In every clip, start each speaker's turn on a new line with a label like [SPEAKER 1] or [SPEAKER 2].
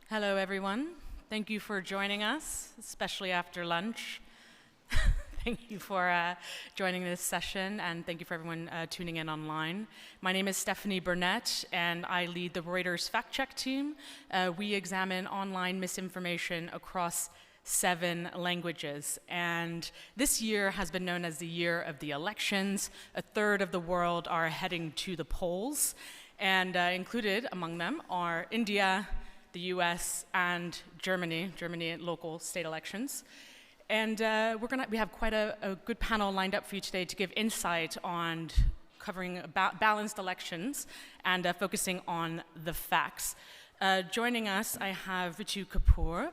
[SPEAKER 1] Hello, everyone. Thank you for joining us, especially after lunch. Thank you for joining this session, and thank you for everyone tuning in online. My name is Stephanie Burnett, and I lead the Reuters Fact Check team. We examine online misinformation across 7 languages, and this year has been known as the year of the elections. A third of the world are heading to the polls, and included among them are India, the US, and Germany local state elections. And we have quite a good panel lined up for you today to give insight on covering balanced elections and focusing on the facts. Joining us, I have Ritu Kapur,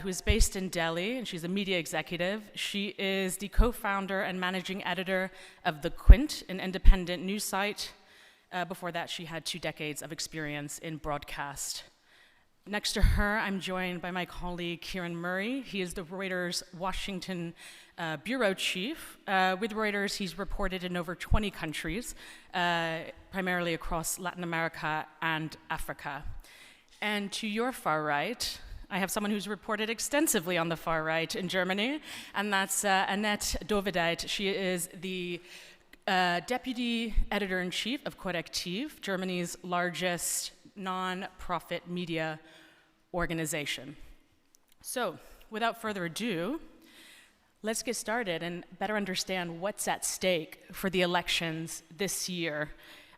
[SPEAKER 1] who is based in Delhi, and she's a media executive. She is the co-founder and managing editor of The Quint, an independent news site. Before that, she had 2 decades of experience in broadcast. Next to her, I'm joined by my colleague, Kieran Murray. He is the Reuters Washington bureau chief. With Reuters, he's reported in over 20 countries, primarily across Latin America and Africa. And to your far right, I have someone who's reported extensively on the far right in Germany, and that's Anette Dowideit. She is the deputy editor-in-chief of CORRECTIV, Germany's largest non-profit media organization. So, without further ado, let's get started and better understand what's at stake for the elections this year,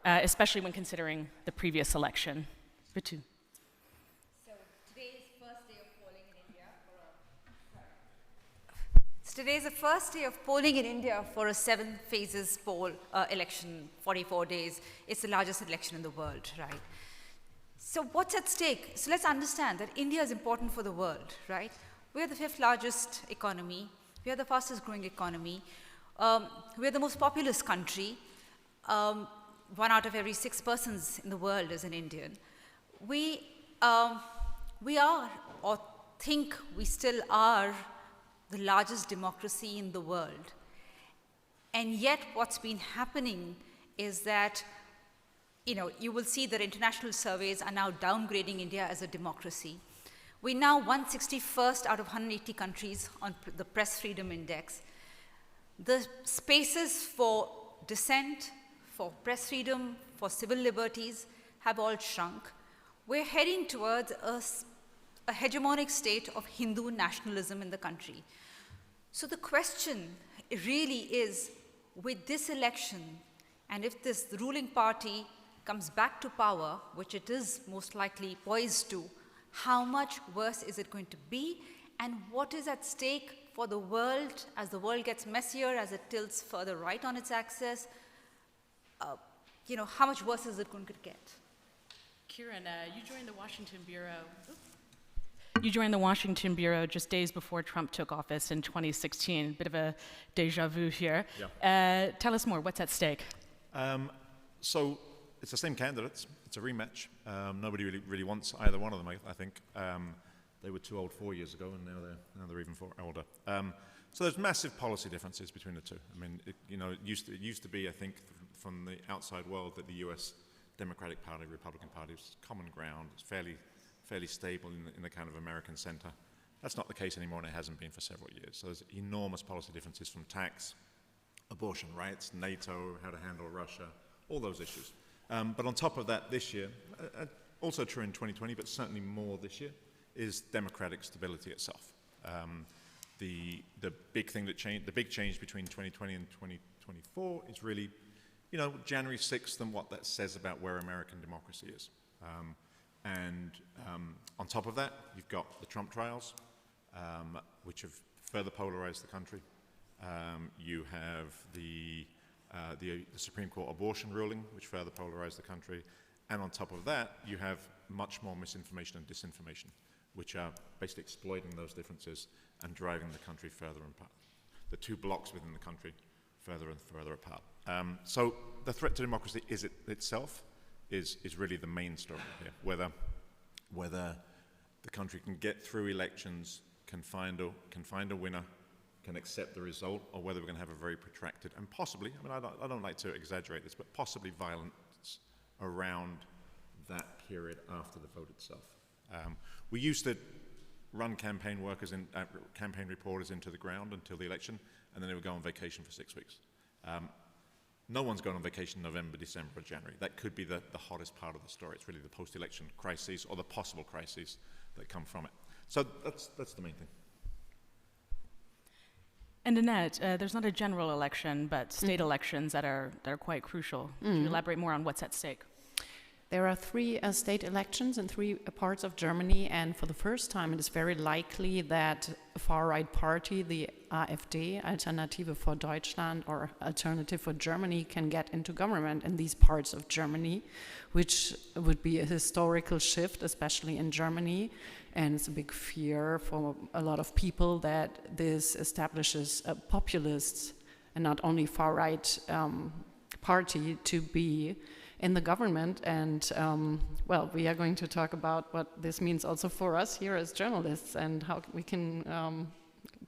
[SPEAKER 1] especially when considering the previous election. Ritu.
[SPEAKER 2] So, today is the first day of polling in India for a 7 phases poll election, 44 days. It's the largest election in the world, right? So what's at stake? So let's understand that India is important for the world, right? We are the 5th largest economy. We are the fastest growing economy. We are the most populous country. 1 out of every 6 persons in the world is an Indian. We are, or think we still are, the largest democracy in the world. And yet what's been happening is that you will see that international surveys are now downgrading India as a democracy. We're now 161st out of 180 countries on the Press Freedom Index. The spaces for dissent, for press freedom, for civil liberties have all shrunk. We're heading towards a hegemonic state of Hindu nationalism in the country. So the question really is, with this election, and if this ruling party comes back to power, which it is most likely poised to, how much worse is it going to be, and what is at stake for the world as the world gets messier, as it tilts further right on its axis? How much worse is it going to get?
[SPEAKER 1] Kieran, you joined the Washington bureau. You joined the Washington bureau just days before Trump took office in 2016. Bit of a deja vu here. Yeah. Tell us more. What's at stake?
[SPEAKER 3] So it's the same candidates. It's a rematch. Nobody really wants either one of them. I think they were too old 4 years ago, and now they're even older. So there's massive policy differences between the two. I mean, it used to be, I think, from the outside world that the U.S. Democratic Party, Republican Party was common ground. It's fairly stable in the kind of American center. That's not the case anymore, and it hasn't been for several years. So there's enormous policy differences from tax, abortion rights, NATO, how to handle Russia, all those issues. But on top of that, this year, also true in 2020, but certainly more this year, is democratic stability itself. The big thing the big change between 2020 and 2024 is really, January 6th and what that says about where American democracy is. On top of that, you've got the Trump trials, which have further polarized the country. You have the Supreme Court abortion ruling, which further polarized the country. And on top of that, you have much more misinformation and disinformation, which are basically exploiting those differences and driving the country further apart. The 2 blocks within the country further and further apart. So the threat to democracy itself is really the main story here. Whether the country can get through elections, can find a winner, can accept the result, or whether we're going to have a very protracted and possibly, I don't like to exaggerate this, but possibly violence around that period after the vote itself. We used to run campaign workers, campaign reporters into the ground until the election, and then they would go on vacation for 6 weeks. No one's going on vacation in November, December, or January. That could be the hottest part of the story. It's really the post-election crises or the possible crises that come from it. So that's the main thing.
[SPEAKER 1] And Annette, there's not a general election, but state elections that are quite crucial. Can you elaborate more on what's at stake?
[SPEAKER 4] There are 3 state elections in 3 parts of Germany, and for the first time it is very likely that a far-right party, the AfD, Alternative for Deutschland or Alternative for Germany, can get into government in these parts of Germany, which would be a historical shift, especially in Germany. And it's a big fear for a lot of people that this establishes a populist and not only far-right party to be in the government. And well, we are going to talk about what this means also for us here as journalists and how we can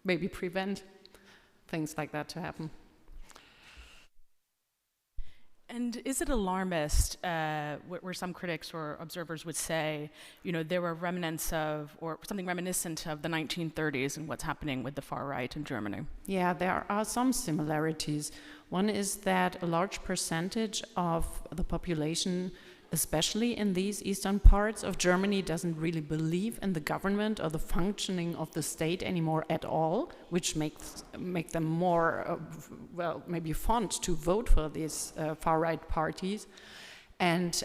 [SPEAKER 4] maybe prevent things like that to happen.
[SPEAKER 1] And is it alarmist, where some critics or observers would say, you know, there were remnants of, or something reminiscent of the 1930s and what's happening with the far right in Germany?
[SPEAKER 4] Yeah, there are some similarities. One is that a large percentage of the population, especially in these eastern parts of Germany, doesn't really believe in the government or the functioning of the state anymore at all, which make them more, well, maybe fond to vote for these far-right parties. And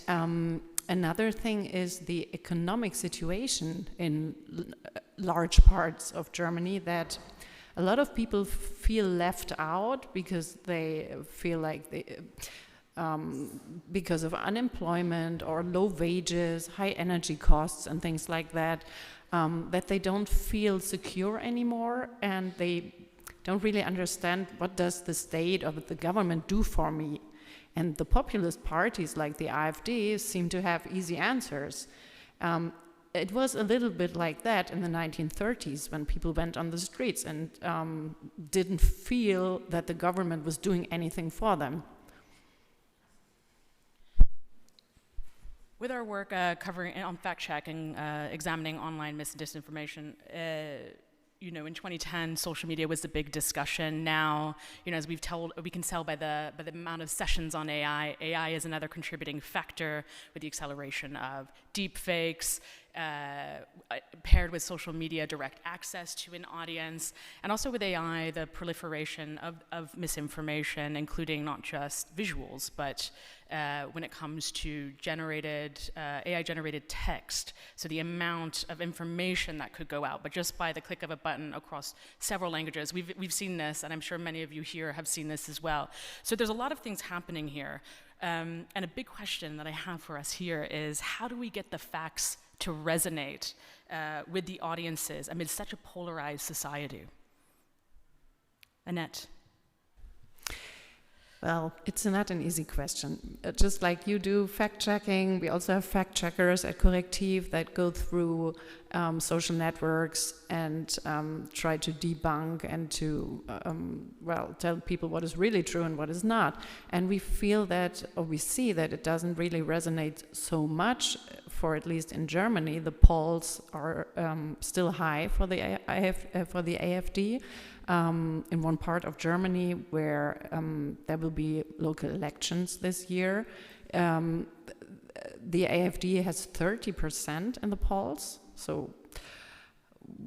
[SPEAKER 4] another thing is the economic situation in large parts of Germany, that a lot of people feel left out because they feel like they... because of unemployment or low wages, high energy costs and things like that, that they don't feel secure anymore, and they don't really understand what does the state or the government do for me. And the populist parties like the AfD seem to have easy answers. It was a little bit like that in the 1930s when people went on the streets and didn't feel that the government was doing anything for them.
[SPEAKER 1] With our work covering on fact-checking, examining online mis and disinformation, you know, in 2010, social media was the big discussion. Now, you know, as we can tell by the amount of sessions on AI, AI is another contributing factor with the acceleration of deep fakes, paired with social media, direct access to an audience, and also with AI, the proliferation of misinformation, including not just visuals, but when it comes to AI-generated text. So the amount of information that could go out, but just by the click of a button across several languages. We've seen this, and I'm sure many of you here have seen this as well. So there's a lot of things happening here. And a big question that I have for us here is, how do we get the facts to resonate with the audiences amid such a polarized society? Annette.
[SPEAKER 4] Well, it's not an easy question. Just like you do fact-checking, we also have fact-checkers at CORRECTIV that go through social networks and try to debunk and to, well, tell people what is really true and what is not. And we feel that, or we see that it doesn't really resonate so much, for at least in Germany. The polls are still high for the AfD. In one part of Germany where there will be local elections this year. The AfD has 30% in the polls, so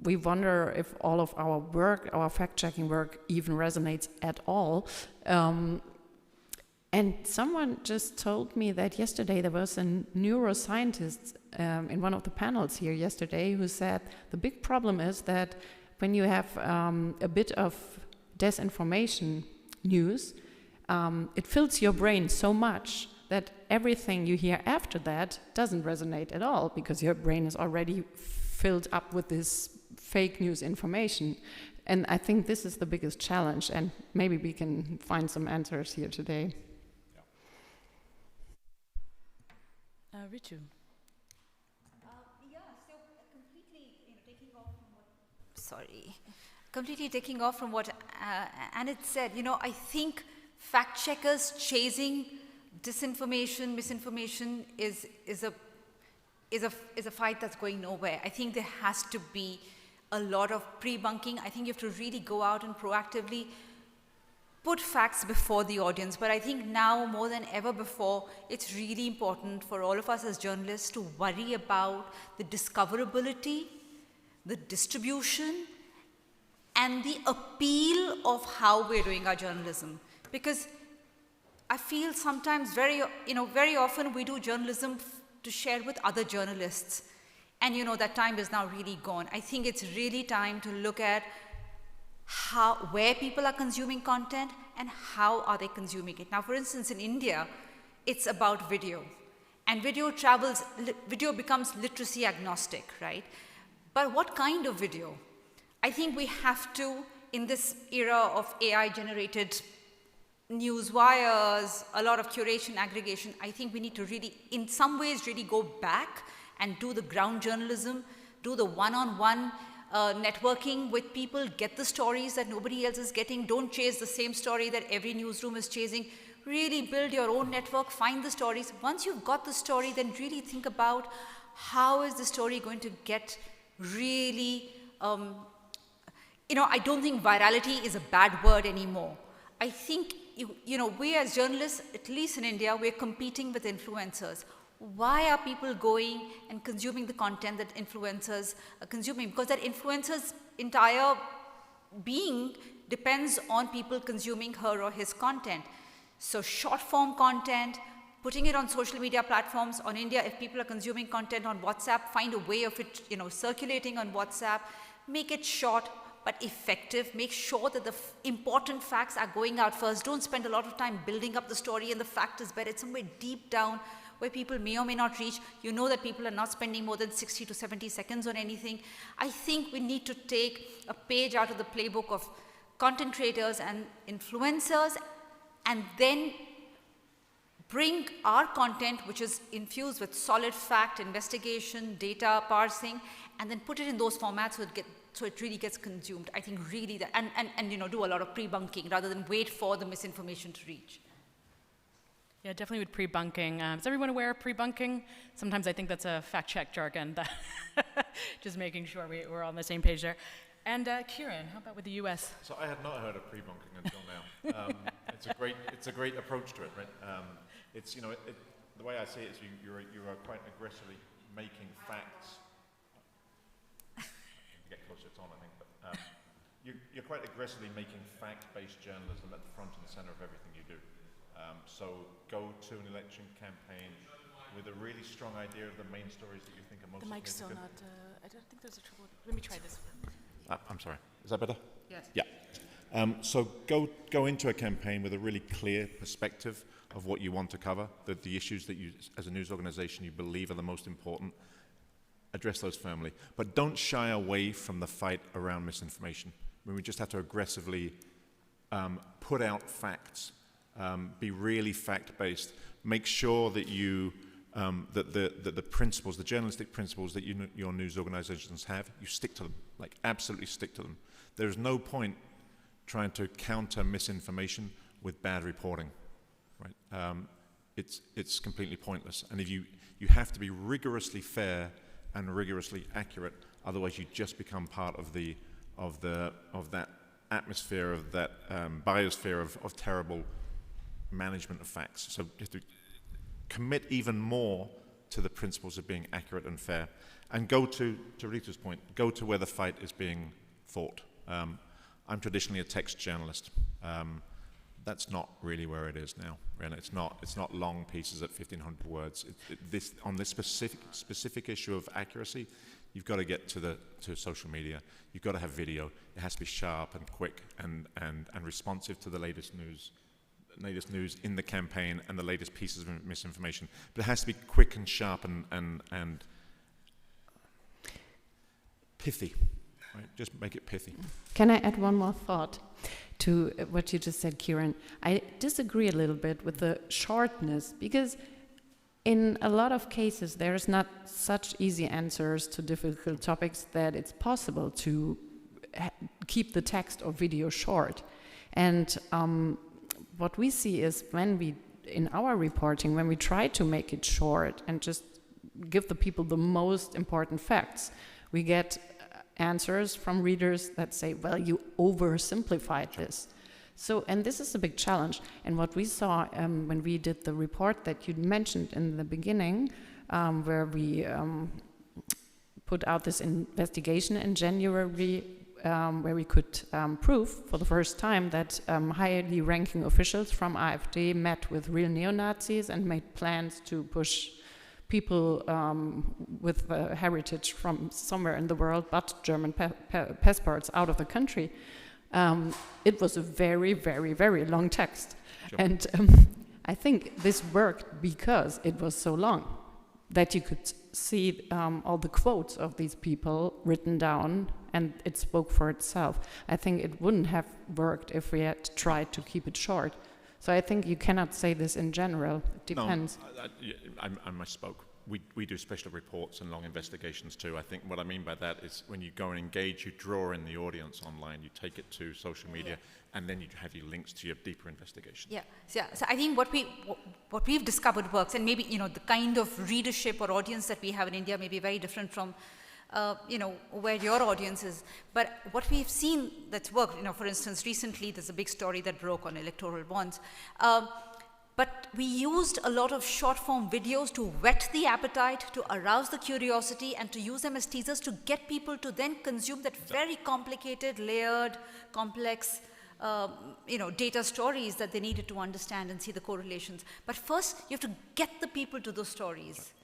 [SPEAKER 4] we wonder if all of our work, our fact-checking work, even resonates at all. And someone just told me that yesterday there was a neuroscientist in one of the panels here yesterday who said the big problem is that when you have a bit of disinformation news, it fills your brain so much that everything you hear after that doesn't resonate at all, because your brain is already filled up with this fake news information. And I think this is the biggest challenge, and maybe we can find some answers here today.
[SPEAKER 1] Ritu.
[SPEAKER 2] Completely taking off from what Anette said, you know, I think fact checkers chasing disinformation, misinformation is is a fight that's going nowhere. I think there has to be a lot of pre-bunking. I think you have to really go out and proactively put facts before the audience. But I think now more than ever before, it's really important for all of us as journalists to worry about the discoverability, the distribution, and the appeal of how we're doing our journalism. Because I feel sometimes very often we do journalism to share with other journalists. And that time is now really gone. I think it's really time to look at where people are consuming content and how are they consuming it. Now, for instance, in India, it's about video. And video becomes literacy agnostic, right? But what kind of video? I think we have to, in this era of AI-generated news wires, a lot of curation, aggregation, I think we need to really, in some ways, really go back and do the ground journalism, do the one-on-one networking with people, get the stories that nobody else is getting, don't chase the same story that every newsroom is chasing, really build your own network, find the stories. Once you've got the story, then really think about how is the story going to get really, I don't think virality is a bad word anymore. I think, we as journalists, at least in India, we're competing with influencers. Why are people going and consuming the content that influencers are consuming? Because that influencer's entire being depends on people consuming her or his content. So short form content, putting it on social media platforms. On India, if people are consuming content on WhatsApp, find a way of it, circulating on WhatsApp. Make it short but effective. Make sure that the important facts are going out first. Don't spend a lot of time building up the story and the fact is buried somewhere deep down where people may or may not reach. You know that people are not spending more than 60 to 70 seconds on anything. I think we need to take a page out of the playbook of content creators and influencers and then bring our content, which is infused with solid fact, investigation, data, parsing, and then put it in those formats so it really gets consumed. I think really that, and do a lot of pre-bunking rather than wait for the misinformation to reach.
[SPEAKER 1] Yeah, definitely with pre-bunking. Is everyone aware of pre-bunking? Sometimes I think that's a fact check jargon, just making sure we're on the same page there. And Kieran, how about with the US?
[SPEAKER 3] So I had not heard of pre-bunking until now. It's a great approach to it, right? The way I see it is you are quite aggressively making facts. Get closer, it's on, I think. But you're quite aggressively making fact-based journalism at the front and center of everything you do. So go to an election campaign with a really strong idea of the main stories that you think are most significant.
[SPEAKER 1] The mic's still not, I don't think there's a trouble. Let me try this one.
[SPEAKER 3] I'm sorry, is that better?
[SPEAKER 2] Yes.
[SPEAKER 3] Yeah. So go into a campaign with a really clear perspective of what you want to cover, the issues that you, as a news organization, you believe are the most important. Address those firmly. But don't shy away from the fight around misinformation. I mean, we just have to aggressively put out facts. Be really fact-based. Make sure that you that the principles, the journalistic principles that your news organizations have, you stick to them. Like absolutely stick to them. There's no point trying to counter misinformation with bad reporting. Right? It's completely pointless. And if you have to be rigorously fair and rigorously accurate, otherwise you just become part of that atmosphere, of that biosphere of terrible management of facts. So you have to commit even more to the principles of being accurate and fair, and go to Ritu's point, go to where the fight is being fought. I'm traditionally a text journalist. That's not really where it is now. Really, it's not long pieces at 1,500 words. On this specific issue of accuracy, you've got to get to social media. You've got to have video. It has to be sharp and quick and responsive to the latest news in the campaign and the latest pieces of misinformation. But it has to be quick and sharp and pithy. Right? Just make it pithy.
[SPEAKER 4] Can I add one more thought to what you just said, Kieran? I disagree a little bit with the shortness, because in a lot of cases there's not such easy answers to difficult topics that it's possible to keep the text or video short. And what we see is when we, in our reporting, when we try to make it short and just give the people the most important facts. We get answers from readers that say, well, you oversimplified this. So, and this is a big challenge. And what we saw when we did the report that you mentioned in the beginning, where we put out this investigation in January, where we could prove for the first time that highly ranking officials from AfD met with real neo-Nazis and made plans to push people with heritage from somewhere in the world but German passports out of the country. It was a very, very, very long text. Sure. And I think this worked because it was so long that you could see all the quotes of these people written down, and it spoke for itself. I think it wouldn't have worked if we had tried to keep it short. So I think you cannot say this in general. It depends.
[SPEAKER 3] No, I misspoke. We do special reports and long investigations too. I think what I mean by that is when you go and engage, you draw in the audience online, you take it to social media, and then you have your links to your deeper investigation.
[SPEAKER 2] Yeah. So I think what we've discovered works, and maybe the kind of readership or audience that we have in India may be very different from where your audience is. But what we've seen that's worked, for instance, recently there's a big story that broke on electoral bonds. But we used a lot of short-form videos to whet the appetite, to arouse the curiosity, and to use them as teasers to get people to then consume that very complicated, layered, complex, data stories that they needed to understand and see the correlations. But first, you have to get the people to those stories,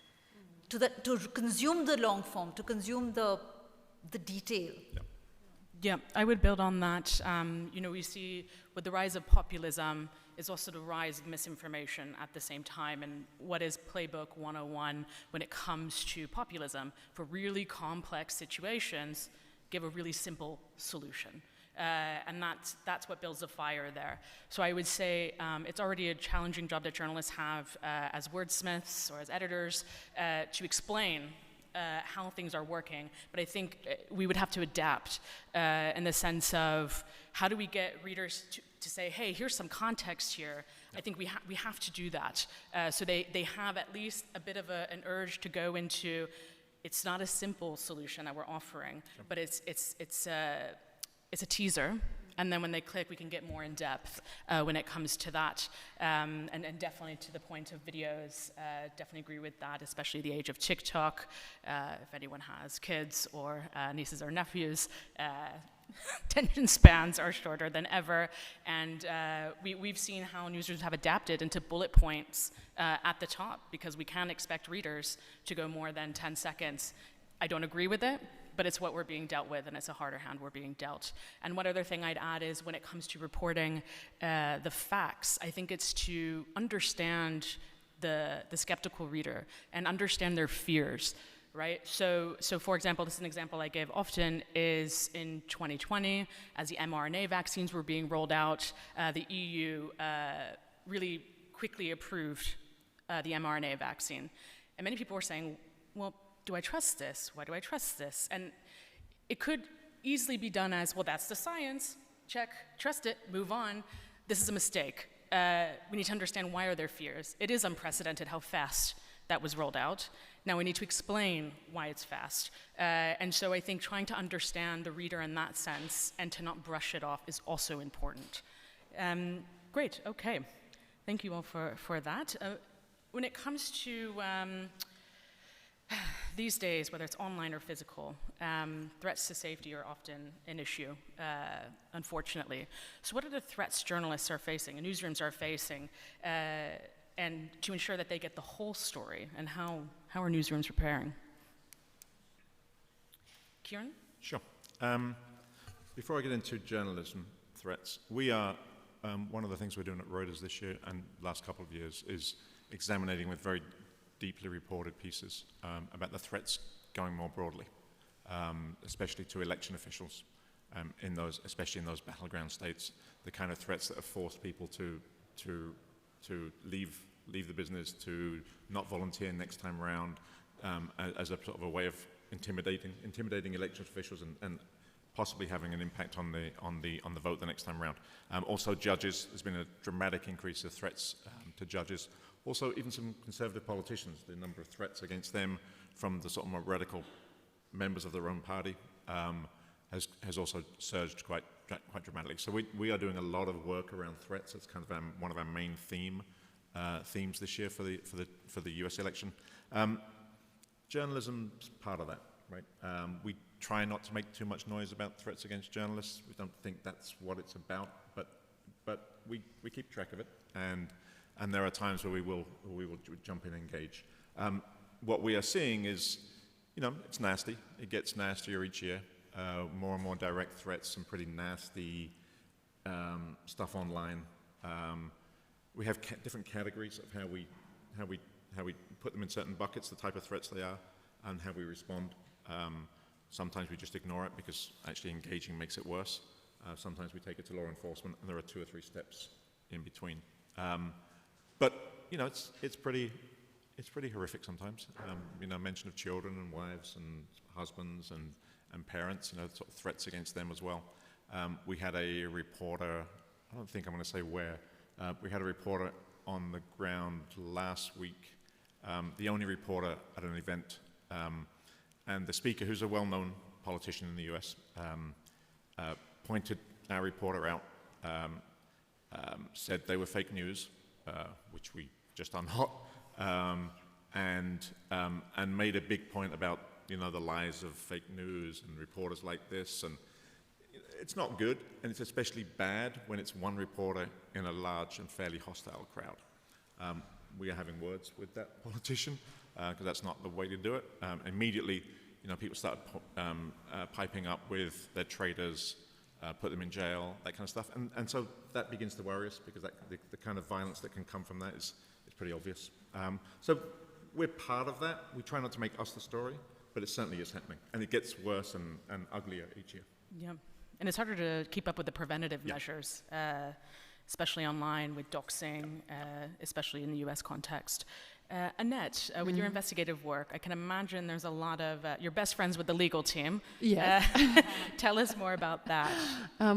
[SPEAKER 2] to consume the long form, to consume the detail.
[SPEAKER 1] Yeah, I would build on that. We see with the rise of populism is also the rise of misinformation at the same time. And what is Playbook 101 when it comes to populism? For really complex situations, give a really simple solution. And that's what builds the fire there. So I would say it's already a challenging job that journalists have as wordsmiths or as editors to explain how things are working, but I think we would have to adapt in the sense of how do we get readers to say, hey, here's some context here. I think we have to do that. So they have at least a bit of an urge to go into, it's not a simple solution that we're offering, but it's a teaser. And then when they click, we can get more in depth when it comes to that. And definitely to the point of videos, definitely agree with that, especially the age of TikTok. If anyone has kids or nieces or nephews, attention spans are shorter than ever. And we've seen how newsrooms have adapted into bullet points at the top because we can't expect readers to go more than 10 seconds. I don't agree with it, but it's what we're being dealt with, and it's a harder hand we're being dealt. And one other thing I'd add is when it comes to reporting the facts, I think it's to understand the skeptical reader and understand their fears, right? So for example, this is an example I give often, is in 2020, as the mRNA vaccines were being rolled out, the EU really quickly approved the mRNA vaccine. And many people were saying, well, do I trust this? Why do I trust this? And it could easily be done as, well, that's the science, check, trust it, move on. This is a mistake. We need to understand why are there fears. It is unprecedented how fast that was rolled out. Now we need to explain why it's fast. And so I think trying to understand the reader in that sense and to not brush it off is also important. Great, okay. Thank you all for that. When it comes to these days, whether it's online or physical, threats to safety are often an issue, unfortunately. So what are the threats journalists are facing and newsrooms are facing, and to ensure that they get the whole story, and how are newsrooms preparing? Kieran?
[SPEAKER 3] Sure. Before I get into journalism threats, we are, one of the things we're doing at Reuters this year and last couple of years is examining with very deeply reported pieces about the threats going more broadly, especially to election officials, especially in those battleground states, the kind of threats that have forced people to leave the business, to not volunteer next time around, as a sort of a way of intimidating election officials and possibly having an impact on the vote the next time around. Also, judges. There's been a dramatic increase of threats to judges. Also, even some conservative politicians, the number of threats against them from the sort of more radical members of their own party has also surged quite dramatically. So we are doing a lot of work around threats. It's kind of one of our main themes this year for the US election. Journalism's part of that, right? We try not to make too much noise about threats against journalists. We don't think that's what it's about, but we keep track of it, and there are times where we will jump in and engage. What we are seeing is, it's nasty. It gets nastier each year. More and more direct threats, some pretty nasty stuff online. We have different categories of how we put them in certain buckets, the type of threats they are, and how we respond. Sometimes we just ignore it because actually engaging makes it worse. Sometimes we take it to law enforcement, and there are 2 or 3 steps in between. But it's pretty horrific sometimes. Mention of children and wives and husbands and parents, sort of threats against them as well. We had a reporter, I don't think I'm going to say where, we had a reporter on the ground last week, the only reporter at an event, and the speaker, who's a well-known politician in the US, pointed our reporter out, said they were fake news, which we just are not, and made a big point about the lies of fake news and reporters like this, and it's not good, and it's especially bad when it's one reporter in a large and fairly hostile crowd. We are having words with that politician because that's not the way to do it. Immediately, people started piping up with their traitors, put them in jail, that kind of stuff, and so that begins to worry us because the kind of violence that can come from that is pretty obvious. So we're part of that. We try not to make us the story, but it certainly is happening, and it gets worse and uglier each year.
[SPEAKER 1] Yeah, and it's harder to keep up with the preventative measures, especially online with doxing, especially in the US context. Annette, with your investigative work, I can imagine there's a lot of, you're best friends with the legal team.
[SPEAKER 4] Yes.
[SPEAKER 1] Tell us more about that.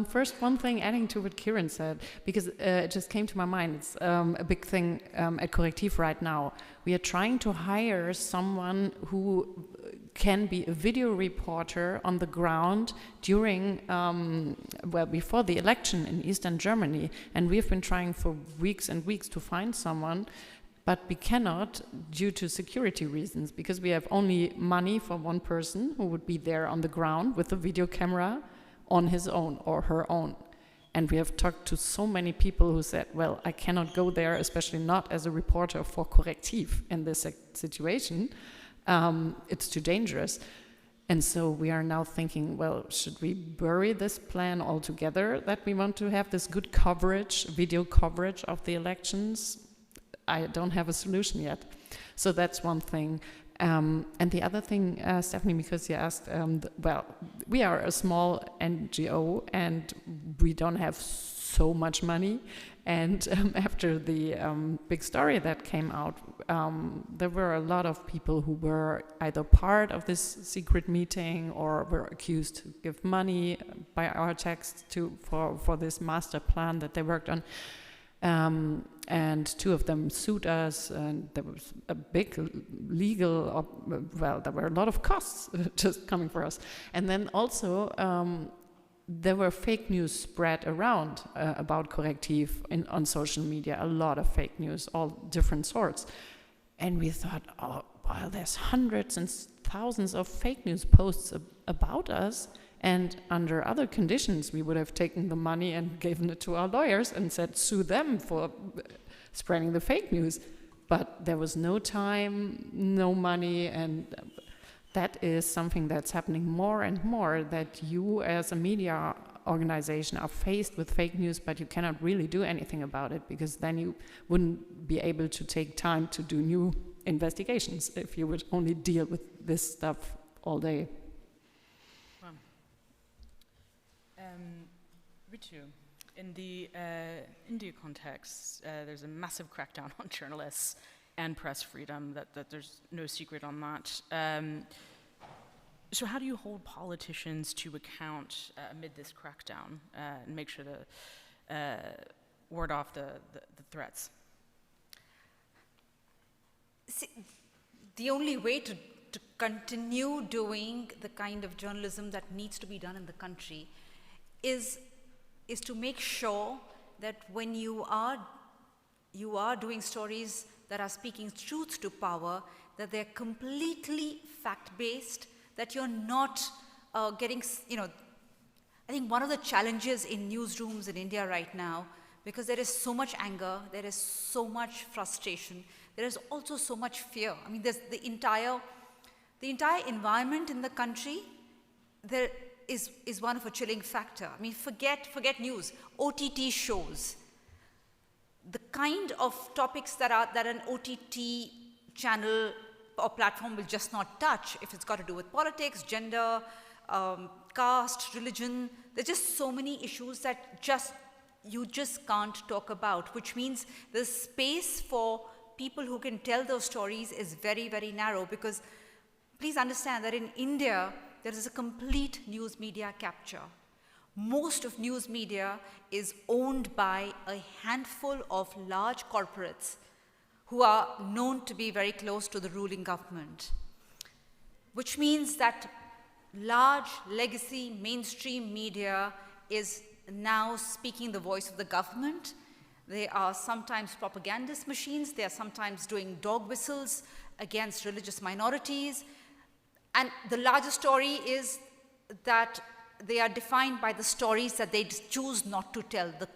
[SPEAKER 4] First, one thing adding to what Kieran said, because it just came to my mind, it's a big thing at CORRECTIV right now. We are trying to hire someone who can be a video reporter on the ground during, before the election in Eastern Germany. And we've been trying for weeks and weeks to find someone, but we cannot due to security reasons, because we have only money for one person who would be there on the ground with a video camera on his own or her own. And we have talked to so many people who said, well, I cannot go there, especially not as a reporter for CORRECTIV in this situation. It's too dangerous. And so we are now thinking, well, should we bury this plan altogether, that we want to have this good coverage, video coverage of the elections? I don't have a solution yet. So that's one thing. And the other thing, Stephanie, because you asked, well, we are a small NGO and we don't have so much money. And after the big story that came out, there were a lot of people who were either part of this secret meeting or were accused to give money by our text for this master plan that they worked on. And 2 of them sued us, and there was a big legal, there were a lot of costs just coming for us. And then also, there were fake news spread around about CORRECTIV on social media, a lot of fake news, all different sorts. And we thought, oh, well, there's hundreds and thousands of fake news posts about us. And under other conditions, we would have taken the money and given it to our lawyers and said, sue them for spreading the fake news. But there was no time, no money, and that is something that's happening more and more, that you as a media organization are faced with fake news, but you cannot really do anything about it, because then you wouldn't be able to take time to do new investigations if you would only deal with this stuff all day.
[SPEAKER 1] Ritu, in the India context, there's a massive crackdown on journalists and press freedom, that there's no secret on that. So how do you hold politicians to account amid this crackdown and make sure to ward off the threats?
[SPEAKER 2] See, the only way to continue doing the kind of journalism that needs to be done in the country is to make sure that when you are doing stories that are speaking truth to power, that they're completely fact-based, that you're not getting, I think one of the challenges in newsrooms in India right now, because there is so much anger, there is so much frustration, there is also so much fear. I mean, there's the entire environment in the country, there is one of a chilling factor. I mean, forget news, OTT shows. The kind of topics that an OTT channel or platform will just not touch, if it's got to do with politics, gender, caste, religion, there's just so many issues that you just can't talk about, which means the space for people who can tell those stories is very, very narrow, because please understand that in India, there is a complete news media capture. Most of news media is owned by a handful of large corporates who are known to be very close to the ruling government, which means that large legacy mainstream media is now speaking the voice of the government. They are sometimes propagandist machines. They are sometimes doing dog whistles against religious minorities. And the larger story is that they are defined by the stories that they choose not to tell, the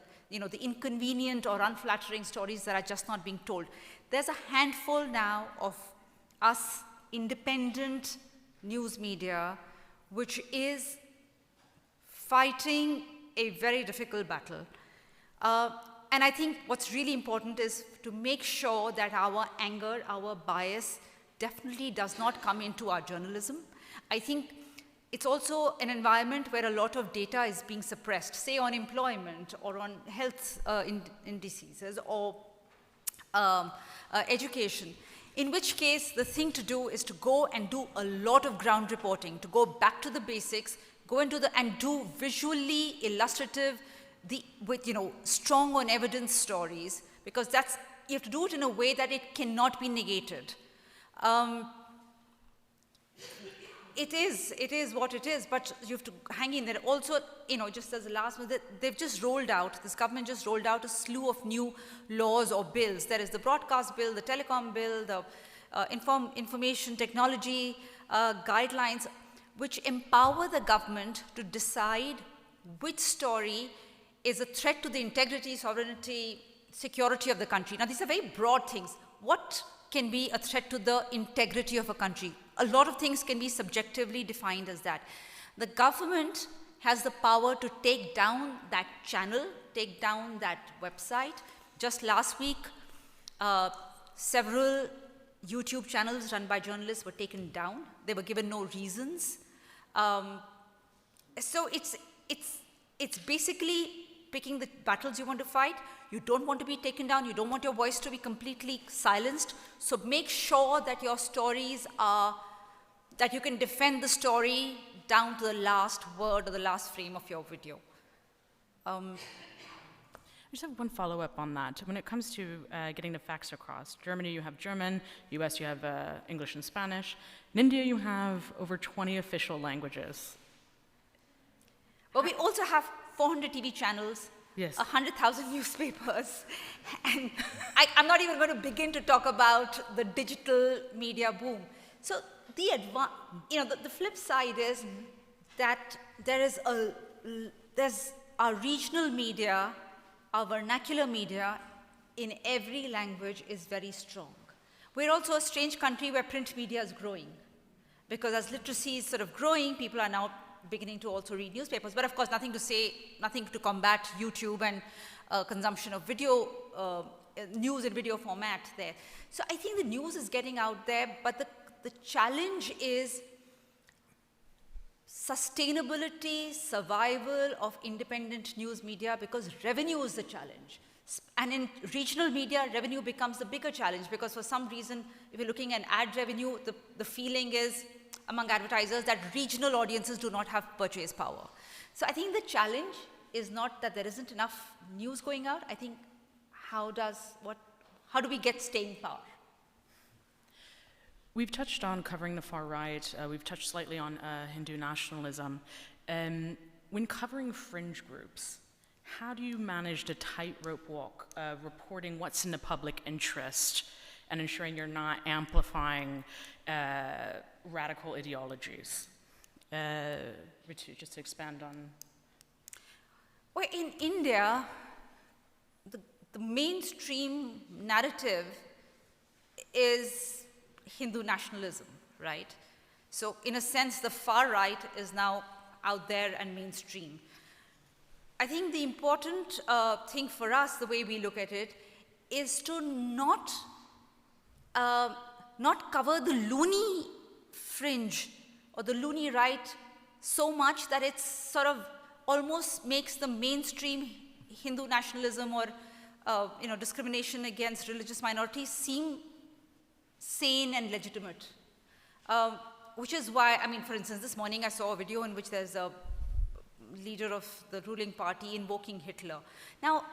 [SPEAKER 2] inconvenient or unflattering stories that are just not being told. There's a handful now of us independent news media which is fighting a very difficult battle. And I think what's really important is to make sure that our anger, our bias definitely does not come into our journalism. I think it's also an environment where a lot of data is being suppressed, say on employment or on health indices or education, in which case the thing to do is to go and do a lot of ground reporting, to go back to the basics, go into and do visually illustrative, with strong on evidence stories, because you have to do it in a way that it cannot be negated. It is what it is, but you have to hang in there. Also, just as the last one, they've just rolled out, this government just rolled out a slew of new laws or bills. There is the broadcast bill, the telecom bill, the information technology guidelines, which empower the government to decide which story is a threat to the integrity, sovereignty, security of the country. Now, these are very broad things. What can be a threat to the integrity of a country? A lot of things can be subjectively defined as that. The government has the power to take down that channel, take down that website. Just last week, several YouTube channels run by journalists were taken down. They were given no reasons. So it's basically picking the battles you want to fight. You don't want to be taken down. You don't want your voice to be completely silenced. So make sure that your stories are, that you can defend the story down to the last word or the last frame of your video.
[SPEAKER 1] I just have one follow-up on that. When it comes to getting the facts across, Germany you have German, US you have English and Spanish. In India you have over 20 official languages.
[SPEAKER 2] But we also have 400 TV channels,
[SPEAKER 1] yes,
[SPEAKER 2] 100,000 newspapers, and I'm not even going to begin to talk about the digital media boom. So the flip side is that there's our regional media, our vernacular media in every language is very strong. We're also a strange country where print media is growing, because as literacy is sort of growing, people are now beginning to also read newspapers. But of course, nothing to combat YouTube and consumption of video, news in video format there. So I think the news is getting out there, but the challenge is sustainability, survival of independent news media, because revenue is the challenge. And in regional media, revenue becomes the bigger challenge, because for some reason, if you're looking at ad revenue, the feeling is among advertisers that regional audiences do not have purchase power. So I think the challenge is not that there isn't enough news going out. I think how do we get staying power?
[SPEAKER 1] We've touched on covering the far right. We've touched slightly on Hindu nationalism. When covering fringe groups, how do you manage the tightrope walk, reporting what's in the public interest and ensuring you're not amplifying radical ideologies? Ritu, just to expand on.
[SPEAKER 2] Well, in India, the mainstream narrative is Hindu nationalism, right? So in a sense, the far right is now out there and mainstream. I think the important thing for us, the way we look at it, is to not cover the loony fringe or the loony right so much that it's sort of almost makes the mainstream Hindu nationalism or discrimination against religious minorities seem sane and legitimate. Which is why, I mean, for instance, this morning I saw a video in which there's a leader of the ruling party invoking Hitler. Now,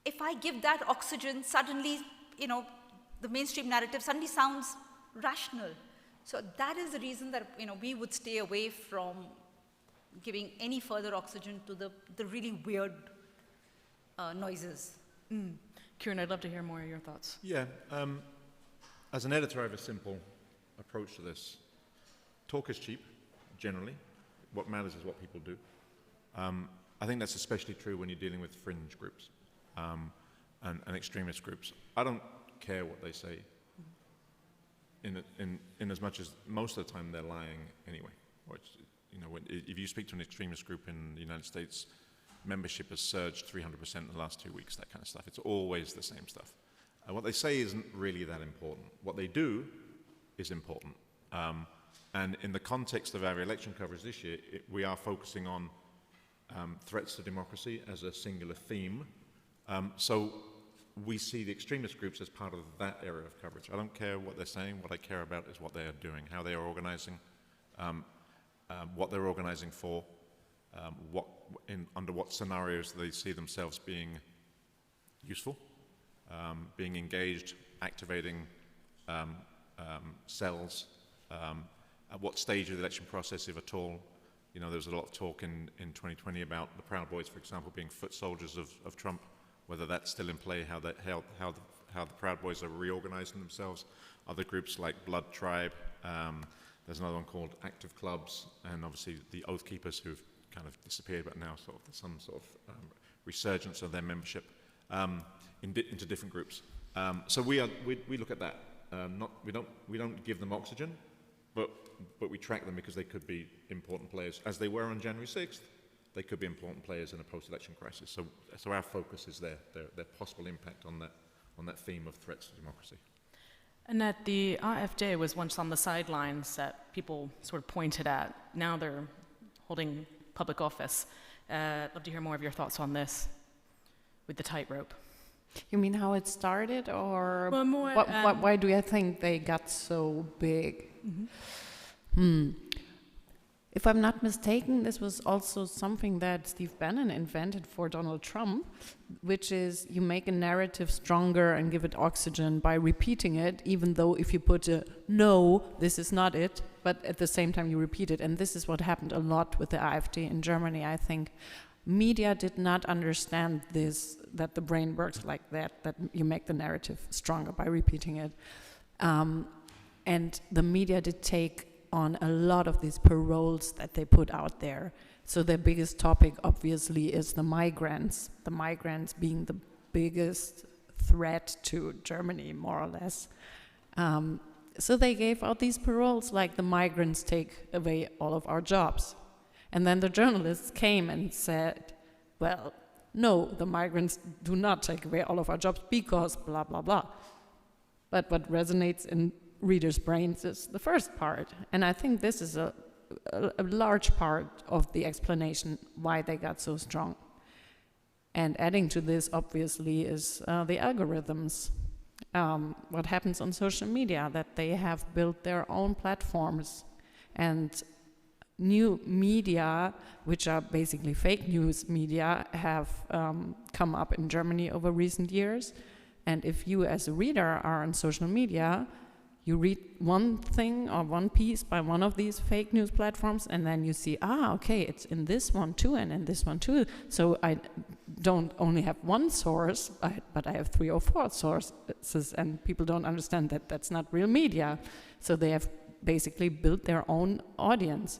[SPEAKER 2] if I give that oxygen, suddenly, the mainstream narrative suddenly sounds rational. So that is the reason that, we would stay away from giving any further oxygen to the really weird noises.
[SPEAKER 1] Kieran, I'd love to hear more of your thoughts.
[SPEAKER 3] Yeah. As an editor, I have a simple approach to this. Talk is cheap, generally. What matters is what people do. I think that's especially true when you're dealing with fringe groups and extremist groups. I don't care what they say, in as much as most of the time they're lying anyway. Or if you speak to an extremist group in the United States, membership has surged 300% in the last 2 weeks, that kind of stuff. It's always the same stuff. What they say isn't really that important. What they do is important. And in the context of our election coverage this year, we are focusing on threats to democracy as a singular theme. So we see the extremist groups as part of that area of coverage. I don't care what they're saying. What I care about is what they are doing, how they are organizing, what they're organizing for, under what scenarios they see themselves being useful, being engaged, activating cells, at what stage of the election process, if at all. There was a lot of talk in 2020 about the Proud Boys, for example, being foot soldiers of Trump, whether that's still in play, how the Proud Boys are reorganizing themselves. Other groups like Blood Tribe, there's another one called Active Clubs, and obviously the Oath Keepers who've kind of disappeared, but now sort of some sort of resurgence of their membership into different groups. So we look at that. We don't give them oxygen, but we track them because they could be important players, as they were on January 6th. They could be important players in a post-election crisis. So our focus is their possible impact on that theme of threats to democracy.
[SPEAKER 1] Annette, the AfD was once on the sidelines that people sort of pointed at. Now they're holding public office. I'd love to hear more of your thoughts on this with the tightrope.
[SPEAKER 4] You mean how it started, or
[SPEAKER 1] well, more,
[SPEAKER 4] why do you think they got so big? If I'm not mistaken, this was also something that Steve Bannon invented for Donald Trump, which is you make a narrative stronger and give it oxygen by repeating it, even though if you put a no, this is not it, but at the same time you repeat it. And this is what happened a lot with the AfD in Germany, I think. Media did not understand this, that the brain works like that you make the narrative stronger by repeating it. And the media did take on a lot of these paroles that they put out there. So their biggest topic, obviously, is the migrants being the biggest threat to Germany, more or less. So they gave out these paroles like the migrants take away all of our jobs. And then the journalists came and said, well, no, the migrants do not take away all of our jobs because blah, blah, blah. But what resonates in readers' brains is the first part. And I think this is a large part of the explanation why they got so strong. And adding to this, obviously, is the algorithms. What happens on social media, that they have built their own platforms. And new media, which are basically fake news media, have come up in Germany over recent years. And if you as a reader are on social media, You read one thing or one piece by one of these fake news platforms, and then you see, okay, it's in this one too, and in this one too. So I don't only have one source, but I have 3 or 4 sources, and people don't understand that that's not real media. So they have basically built their own audience.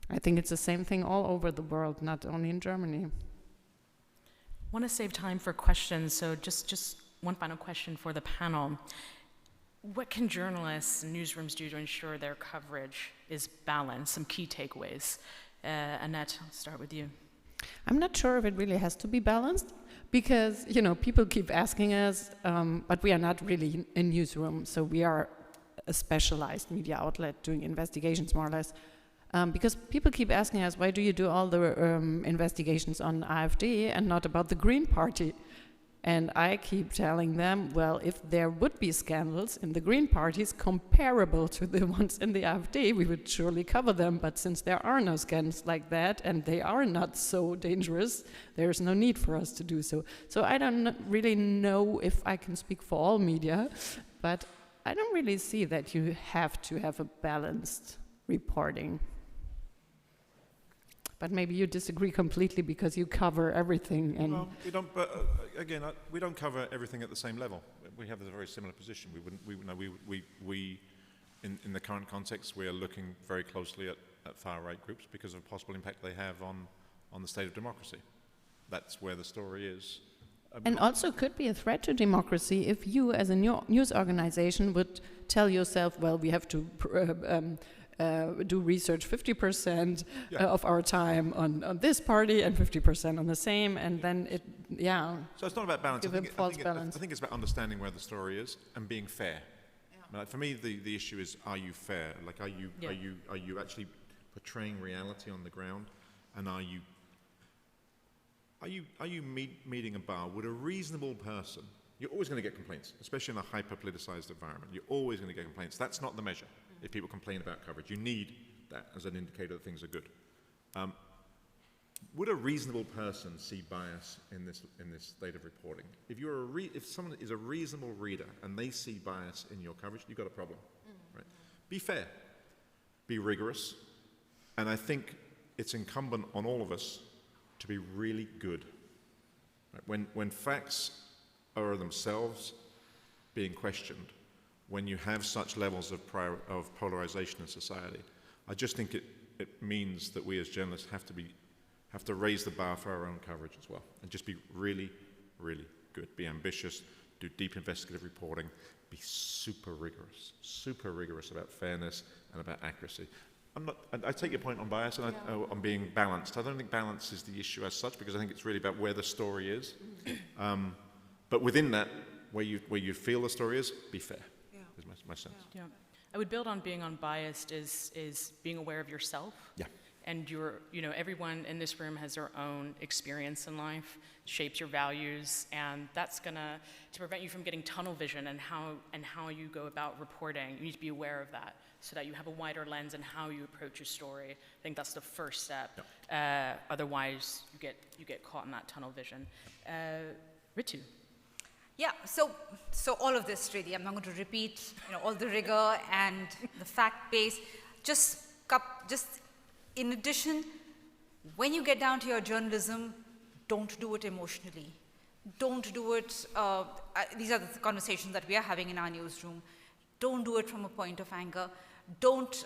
[SPEAKER 4] I think it's the same thing all over the world, not only in Germany.
[SPEAKER 1] I want to save time for questions, so just one final question for the panel. What can journalists and newsrooms do to ensure their coverage is balanced? Some key takeaways. Annette, I'll start with you.
[SPEAKER 4] I'm not sure if it really has to be balanced, because people keep asking us, but we are not really a newsroom, so we are a specialized media outlet doing investigations, more or less. Because people keep asking us, why do you do all the investigations on AfD and not about the Green Party? And I keep telling them, well, if there would be scandals in the Green parties comparable to the ones in the AfD, we would surely cover them. But since there are no scandals like that, and they are not so dangerous, there's no need for us to do so. So I don't really know if I can speak for all media, but I don't really see that you have to have a balanced reporting. But maybe you disagree completely because you cover everything. And
[SPEAKER 3] well, we don't. But again, we don't cover everything at the same level. We have a very similar position. In the current context, we are looking very closely at far-right groups because of the possible impact they have on the state of democracy. That's where the story is.
[SPEAKER 4] And also could be a threat to democracy if you, as a news organization, would tell yourself, well, we have to do research 50% of our time on this party and 50% on the same, and then it,
[SPEAKER 3] So it's not about balance.
[SPEAKER 4] balance.
[SPEAKER 3] I think it's about understanding where the story is and being fair. Like for me, the issue is: are you fair? Like, are you actually portraying reality on the ground, and are you meeting a bar with a reasonable person? You're always going to get complaints, especially in a hyper-politicized environment. You're always going to get complaints. That's not the measure. If people complain about coverage, you need that as an indicator that things are good. Would a reasonable person see bias in this state of reporting? If someone is a reasonable reader and they see bias in your coverage, you've got a problem. Right? Be fair, be rigorous, and I think it's incumbent on all of us to be really good. Right? When facts are themselves being questioned, when you have such levels of polarization in society, I just think it means that we as journalists have to raise the bar for our own coverage as well, and just be really, really good. Be ambitious, do deep investigative reporting, be super rigorous about fairness and about accuracy. I take your point on bias and on being balanced. I don't think balance is the issue as such, because I think it's really about where the story is. But within that, where you feel the story is, be fair. Is my sense.
[SPEAKER 1] Yeah, I would build on being unbiased is being aware of yourself. Yeah. And everyone in this room has their own experience in life, shapes your values, and that's gonna to prevent you from getting tunnel vision and how you go about reporting. You need to be aware of that so that you have a wider lens in how you approach your story. I think that's the first step. Yep. Otherwise, you get caught in that tunnel vision. Ritu.
[SPEAKER 2] Yeah, so all of this really, I'm not going to repeat, all the rigor and the fact base. Just in addition, when you get down to your journalism, don't do it emotionally. Don't do it. These are the conversations that we are having in our newsroom. Don't do it from a point of anger. Don't,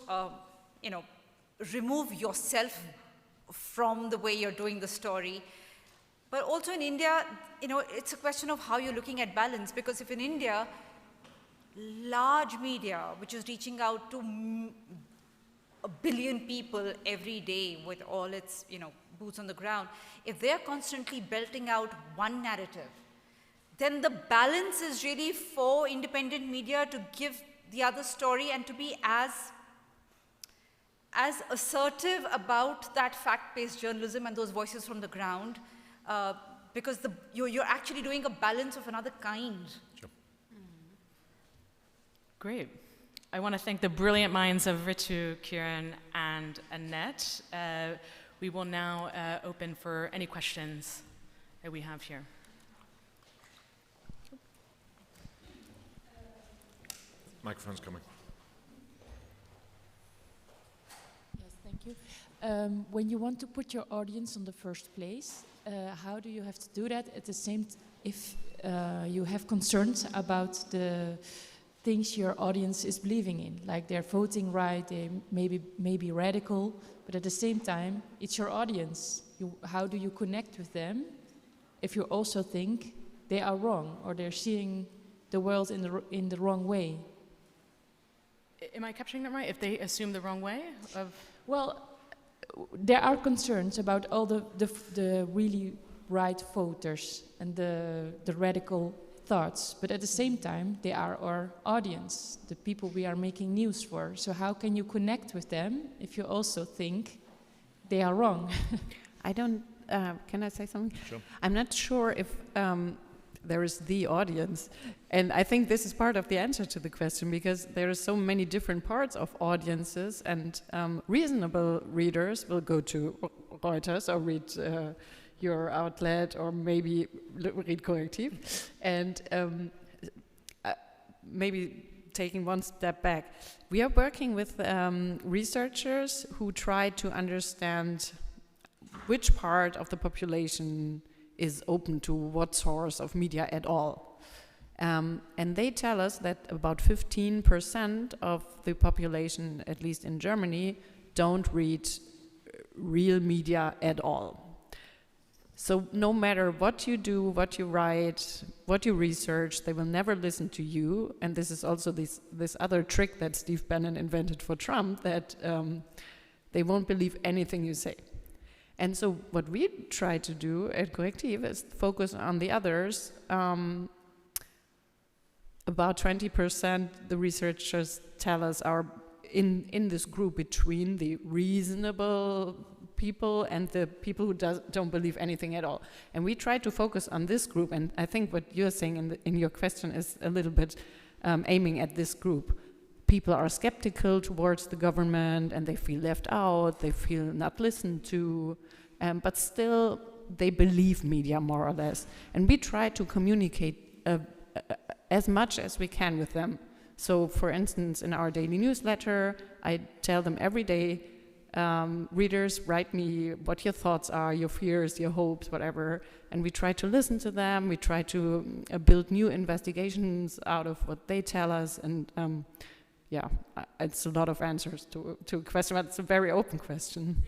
[SPEAKER 2] remove yourself from the way you're doing the story. But also in India, it's a question of how you're looking at balance, because if in India, large media, which is reaching out to 1 billion people every day with all its, boots on the ground, if they're constantly belting out one narrative, then the balance is really for independent media to give the other story and to be as assertive about that fact-based journalism and those voices from the ground. Because you're actually doing a balance of another kind.
[SPEAKER 3] Sure.
[SPEAKER 1] Great. I want to thank the brilliant minds of Ritu, Kieran, and Annette. We will now open for any questions that we have here.
[SPEAKER 3] Microphone's coming.
[SPEAKER 5] Yes, thank you. When you want to put your audience on the first place, how do you have to do that at the same if you have concerns about the things your audience is believing in, like their voting right, they may be radical, but at the same time, it's your audience. How do you connect with them if you also think they are wrong or they're seeing the world in the wrong way?
[SPEAKER 1] Am I capturing that right? If they assume the wrong way of...
[SPEAKER 5] Well, there are concerns about all the really right voters and the radical thoughts, but at the same time, they are our audience, the people we are making news for. So how can you connect with them if you also think they are wrong?
[SPEAKER 4] I don't, can I say something?
[SPEAKER 3] Sure.
[SPEAKER 4] I'm not sure if there is the audience. And I think this is part of the answer to the question, because there are so many different parts of audiences, and reasonable readers will go to Reuters or read your outlet, or maybe read CORRECTIV. And maybe taking one step back, we are working with researchers who try to understand which part of the population is open to what source of media at all. And they tell us that about 15% of the population, at least in Germany, don't read real media at all. So no matter what you do, what you write, what you research, they will never listen to you. And this is also this other trick that Steve Bannon invented for Trump, that they won't believe anything you say. And so what we try to do at CORRECTIV is focus on the others. About 20%, the researchers tell us, are in this group between the reasonable people and the people who don't believe anything at all. And we try to focus on this group, and I think what you're saying in your question is a little bit aiming at this group. People are skeptical towards the government, and they feel left out, they feel not listened to, but still they believe media more or less. And we try to communicate as much as we can with them. So for instance, in our daily newsletter, I tell them every day, readers, write me what your thoughts are, your fears, your hopes, whatever. And we try to listen to them. We try to build new investigations out of what they tell us. And yeah, it's a lot of answers to a question, but it's a very open question.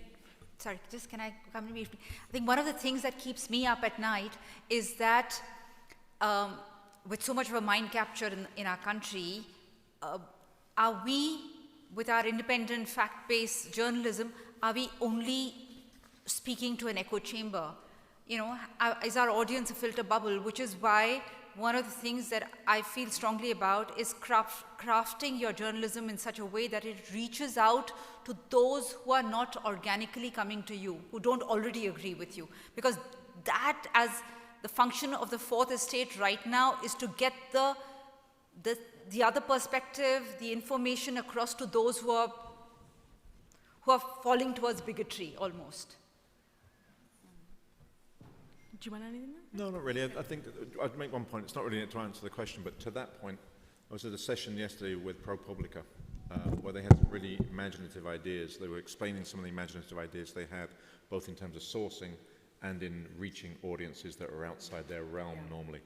[SPEAKER 2] Sorry, just can I come briefly? I think one of the things that keeps me up at night is that with so much of a mind capture in our country, are we, with our independent fact-based journalism, are we only speaking to an echo chamber? You know, is our audience a filter bubble? Which is why one of the things that I feel strongly about is crafting your journalism in such a way that it reaches out to those who are not organically coming to you, who don't already agree with you. Because that, as the function of the fourth estate right now, is to get the other perspective, the information across to those who are falling towards bigotry almost.
[SPEAKER 1] Do you want anything?
[SPEAKER 3] No, not really. I think I'd make one point. It's not really to answer the question, but to that point, I was at a session yesterday with ProPublica, where they had some really imaginative ideas. They were explaining some of the imaginative ideas they had, both in terms of sourcing and in reaching audiences that are outside their realm normally.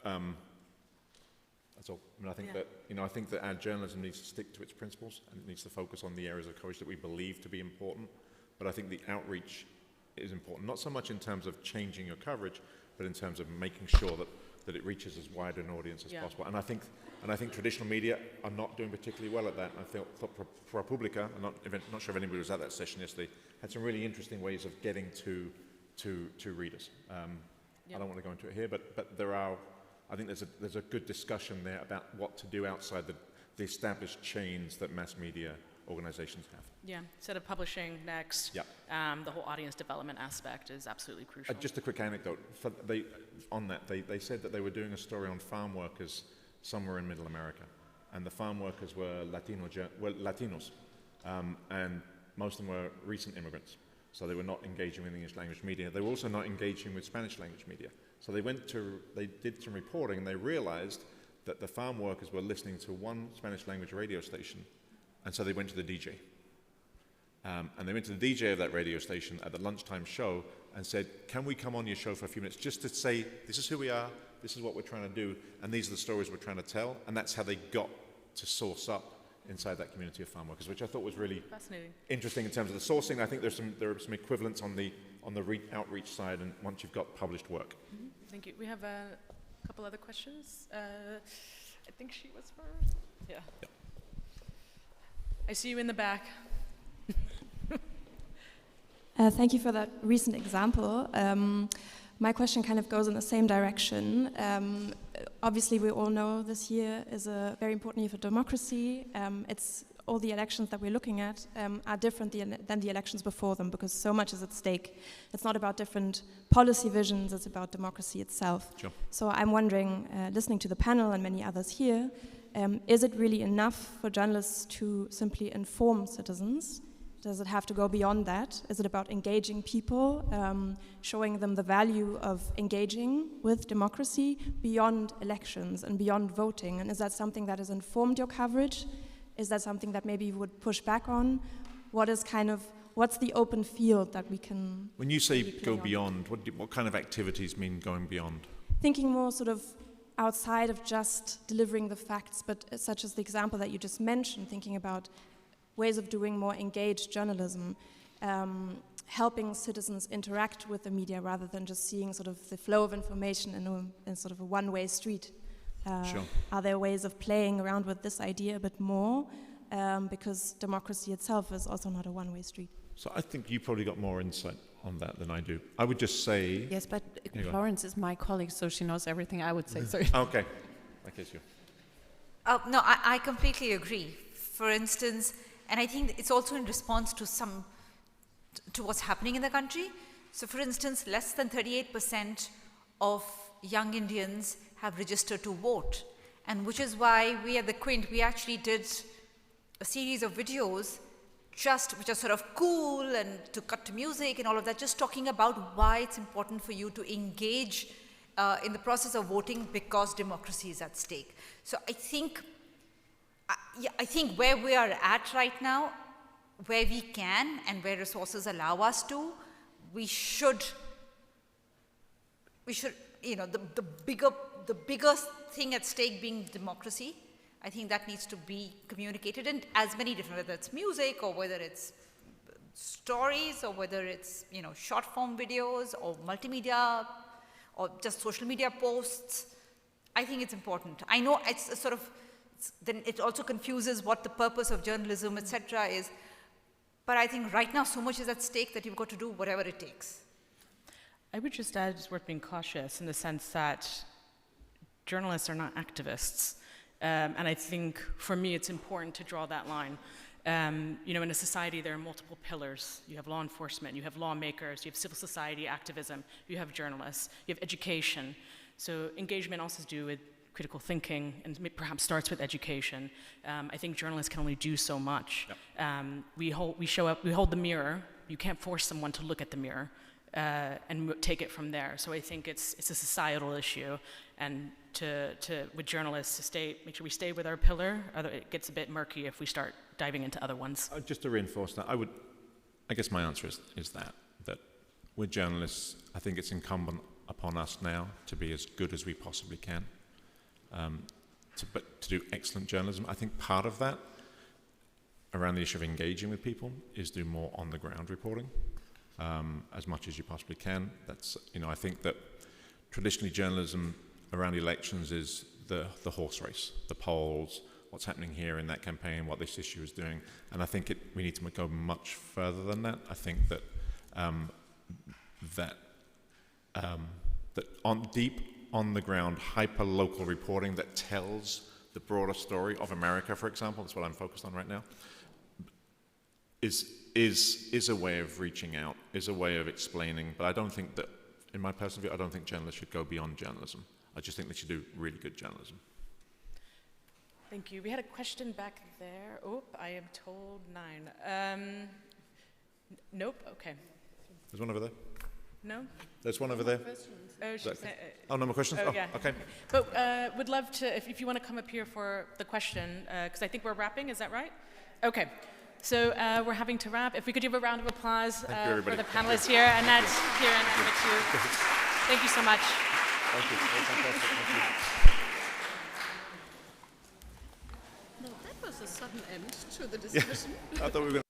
[SPEAKER 3] That's all. I mean, I think that, you know, I think that our journalism needs to stick to its principles, and it needs to focus on the areas of coverage that we believe to be important. But I think the outreach is important, not so much in terms of changing your coverage, but in terms of making sure that it reaches as wide an audience as possible. And I think traditional media are not doing particularly well at that. I thought ProPublica, I'm not sure if anybody was at that session yesterday, had some really interesting ways of getting to readers. I don't want to go into it here, but there are, I think there's a good discussion there about what to do outside the established chains that mass media organizations have.
[SPEAKER 1] Yeah, instead of publishing next, the whole audience development aspect is absolutely crucial.
[SPEAKER 3] Just a quick anecdote. They said that they were doing a story on farm workers somewhere in Middle America, and the farm workers were Latinos, and most of them were recent immigrants. So they were not engaging with English language media. They were also not engaging with Spanish language media. So they did some reporting, and they realized that the farm workers were listening to one Spanish language radio station, and so they went to the DJ. And they went to the DJ of that radio station at the lunchtime show and said, can we come on your show for a few minutes just to say, this is who we are, this is what we're trying to do, and these are the stories we're trying to tell. And that's how they got to source up inside that community of farm workers, which I thought was really interesting in terms of the sourcing. I think there are some equivalents on the outreach side, and once you've got published work.
[SPEAKER 1] Mm-hmm. Thank you. We have a couple other questions. I think she was first. Yeah. I see you in the back.
[SPEAKER 6] Thank you for that recent example. My question kind of goes in the same direction. Obviously, we all know this year is a very important year for democracy. It's all the elections that we're looking at are different than the elections before them because so much is at stake. It's not about different policy visions, it's about democracy itself.
[SPEAKER 3] Sure.
[SPEAKER 6] So I'm wondering, listening to the panel and many others here, is it really enough for journalists to simply inform citizens? Does it have to go beyond that? Is it about engaging people, showing them the value of engaging with democracy beyond elections and beyond voting? And is that something that has informed your coverage? Is that something that maybe you would push back on? What's the open field that we can...
[SPEAKER 3] When you say go beyond, what kind of activities mean going beyond?
[SPEAKER 6] Thinking more sort of outside of just delivering the facts, but such as the example that you just mentioned, thinking about ways of doing more engaged journalism, helping citizens interact with the media rather than just seeing sort of the flow of information in sort of a one-way street.
[SPEAKER 3] Sure.
[SPEAKER 6] Are there ways of playing around with this idea a bit more? Because democracy itself is also not a one-way street.
[SPEAKER 3] So I think you probably got more insight on that than I do. I would just say...
[SPEAKER 4] Yes, but Florence is my colleague, so she knows everything I would say. Sorry.
[SPEAKER 3] Okay. I guess you.
[SPEAKER 2] No, I completely agree. For instance, and I think it's also in response to what's happening in the country. So for instance, less than 38% of young Indians have registered to vote. And which is why we at the Quint, we actually did a series of videos which are sort of cool and to cut to music and all of that, just talking about why it's important for you to engage in the process of voting because democracy is at stake. So I think where we are at right now, where we can and where resources allow us to, we should, the biggest thing at stake being democracy. I think that needs to be communicated in as many different, whether it's music or whether it's stories or whether it's, short form videos or multimedia or just social media posts. I think it's important. I know it's a sort of, then it also confuses what the purpose of journalism, etc. is. But I think right now so much is at stake that you've got to do whatever it takes.
[SPEAKER 1] I would just add it's worth being cautious in the sense that journalists are not activists. And I think for me it's important to draw that line. In a society there are multiple pillars. You have law enforcement, you have lawmakers, you have civil society activism, you have journalists, you have education. So engagement also has to do with critical thinking and perhaps starts with education. I think journalists can only do so much. Yep. We hold the mirror. You can't force someone to look at the mirror and take it from there. So I think it's a societal issue, and with journalists to make sure we stay with our pillar. It gets a bit murky if we start diving into other ones.
[SPEAKER 3] Just to reinforce that, I guess my answer is that with journalists, I think it's incumbent upon us now to be as good as we possibly can. But to do excellent journalism. I think part of that, around the issue of engaging with people, is do more on-the-ground reporting, as much as you possibly can. That's, I think that traditionally journalism around elections is the horse race, the polls, what's happening here in that campaign, what this issue is doing, and I think we need to go much further than that. I think that on the ground, hyper-local reporting that tells the broader story of America, for example, that's what I'm focused on right now, is a way of reaching out, is a way of explaining. But I don't think that, in my personal view, I don't think journalists should go beyond journalism. I just think they should do really good journalism.
[SPEAKER 1] Thank you. We had a question back there. Oh, I am told 9. Nope, okay.
[SPEAKER 3] There's one over there.
[SPEAKER 1] No?
[SPEAKER 3] There's one over there.
[SPEAKER 1] Oh, she's
[SPEAKER 3] Oh, no more questions?
[SPEAKER 1] oh, yeah.
[SPEAKER 3] Okay.
[SPEAKER 1] But would love to, if you want to come up here for the question, because I think we're wrapping, is that right? Okay. So we're having to wrap. If we could give a round of applause for the panelists here. Annette, Kieran, and Ritu. Thank you so much.
[SPEAKER 3] Thank you. Fantastic. Thank you.
[SPEAKER 4] No, that was a sudden end to the discussion.
[SPEAKER 3] I thought we were going to